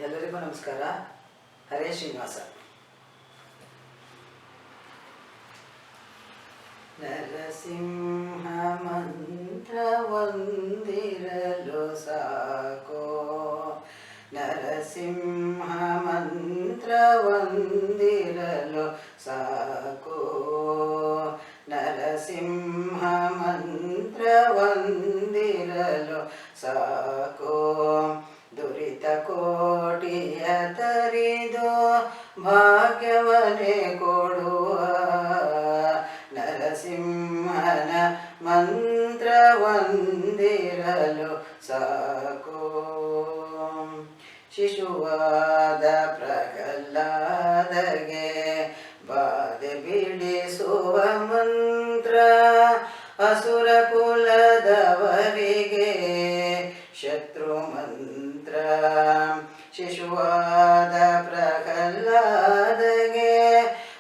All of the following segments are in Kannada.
ಎಲ್ಲರಿಗೂ ನಮಸ್ಕಾರ. ಹರೇ ಶ್ರೀನಿವಾಸ. ನರಸಿಂಹ ಮಂತ್ರವೊಂದಿರಲು ಸಾಕೋ, ನರಸಿಂಹ ಮಂತ್ರವೊಂದಿರಲು ಸಾಕೋ, ನರಸಿಂಹ ಮಂತ್ರವೊಂದಿರಲು ಸಾಕೋ, ದುರಿತ ಕೋಟಿಯ ತರಿದು ಭಾಗ್ಯವನೇ ಕೊಡುವ ನರಸಿಂಹನ ಮಂತ್ರವೊಂದಿರಲು ಸಾಕೋ. ಶಿಶುವಾದ ಪ್ರಹ್ಲಾದಗೆ ಬಾಧೆ ಬಿಡಿಸುವ ಮಂತ್ರ, ಅಸುರ ಕುಲದವರಿಗೆ ಶತ್ರು ಮಂತ್ರ. ಶಿಶುವಾದ ಪ್ರಹ್ಲಾದಗೆ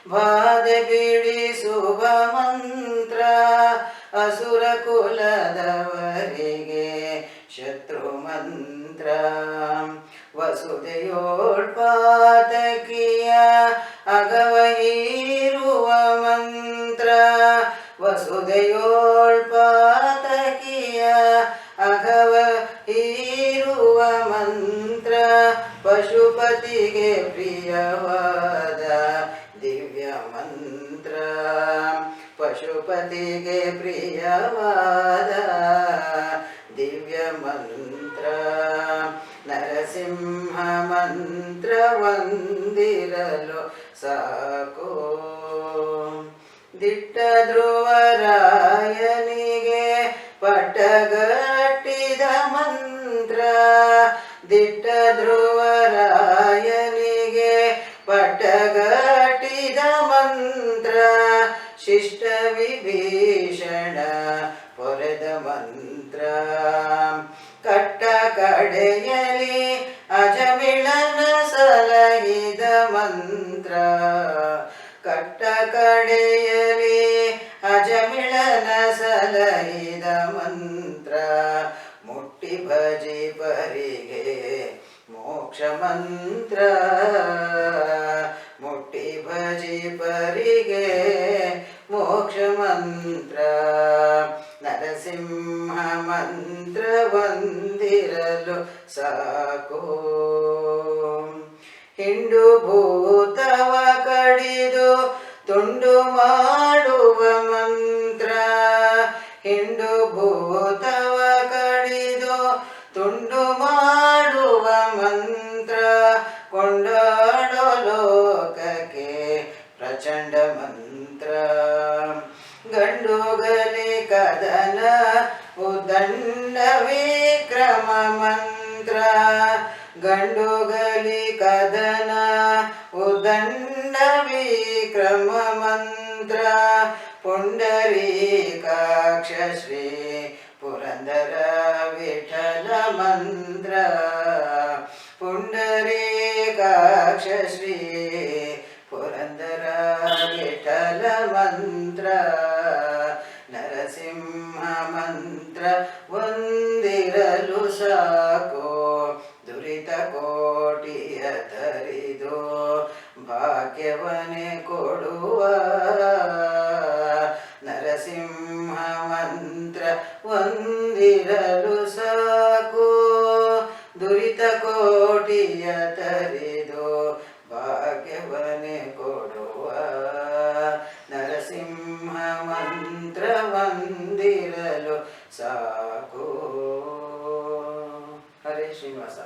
ಬಾಧೆ ಬಿಡಿಸುವ ಮಂತ್ರ, ಅಸುರ ಕುಲದವರಿಗೆ ಶತ್ರು ಮಂತ್ರ. ವಸುದೆಯೋಳ್ಪಾತಕಿಯ ಅಗವ ಹೀರುವ ಮಂತ್ರ, ವಸುದೆಯೋಳ್ಪಾತಕಿಯ ಅಗವ ಹೀರುವ ಮಂತ್ರ. ಪಶುಪತಿಗೆ ಪ್ರಿಯವಾದ ದಿವ್ಯ ಮಂತ್ರ, ಪಶುಪತಿಗೆ ಪ್ರಿಯವಾದ ದಿವ್ಯ ಮಂತ್ರ. ನರಸಿಂಹ ಮಂತ್ರವೊಂದಿರಲು ಸಾಕೋ. ದಿಟ್ಟ ಧ್ರುವರಾಯನಿಗೆ ಪಟ್ಟಗಟ್ಟಿದ ಮಂತ್ರ, ದಿಟ್ಟ ಧ್ರುವರಾಯನಿಗೆ ಪಟ್ಟಗಟ್ಟಿದ ಮಂತ್ರ. ಶಿಷ್ಟ ವಿಭೀಷಣ ಪೊರೆದ ಮಂತ್ರ, ಕಟ್ಟ ಕಡೆಯಲಿ ಅಜಮಿಳನ ಸಲಹಿದ ಮಂತ್ರ, ಕಟ್ಟ ಕಡೆಯಲಿ ಅಜಮಿಳನ ಸಲಹಿದ ಮಂತ್ರ. ಮುಟ್ಟಿ ಭಜಿಪರಿಗೆ ಮೋಕ್ಷ ಮಂತ್ರ, ಮುಟ್ಟಿ ಭಜಿಪರಿಗೆ ಮೋಕ್ಷ ಮಂತ್ರ. ನರಸಿಂಹ ಮಂತ್ರವೊಂದಿರಲು ಸಾಕೋ. ಹಿಂಡು ಭೂತವ ಕಡಿದು ತುಂಡು ಮಾಡುವ ಮಂತ್ರ, ಹಿಂಡು ಭೂತವ ಕಡಿದು ತುಂಡು ಮಾಡುವ ಮಂತ್ರ. ಕೊಂಡಾಡೋ ಲೋಕಕ್ಕೆ ಪ್ರಚಂಡ ಮಂತ್ರ, ಗಂಡುಗಲಿ ಕದನ ಉದಂಡ ವಿಕ್ರಮ ಮಂತ್ರ, ಗಂಡುಗಲಿ ಕದನ ಉದಂಡ ವಿಕ್ರಮ ಮಂತ್ರ. ಪುಂಡರೀಕಾಕ್ಷ ಶ್ರೀ ಪುರಂದರ ವಿಠಲ ಮಂತ್ರ, ಪುಂಡರೀಕಾಕ್ಷ ಶ್ರೀ ಪುರಂದರ ವಿಠಲ ಮಂತ್ರ. ನರಸಿಂಹ ಮಂತ್ರ ಒಂದಿರಲು ಸಾಕೋ, ದುರಿತ ಕೋಟಿಯ ತರಿದು ಭಾಗ್ಯವನೇ ಕೊಡುವ ನರಸಿಂಹ ಮಂತ್ರ ಒಂದಿರಲು ಸಾಕೋ, ದುರಿತ ಕೋಟಿಯ ತರಿದು ಭಾಗ್ಯವನೇ ಕೊಡುವ ನರಸಿಂಹ ಮಂತ್ರವೊಂದಿರಲು ಸಾಕೋ. ಹರೇ ಶ್ರೀನಿವಾಸ.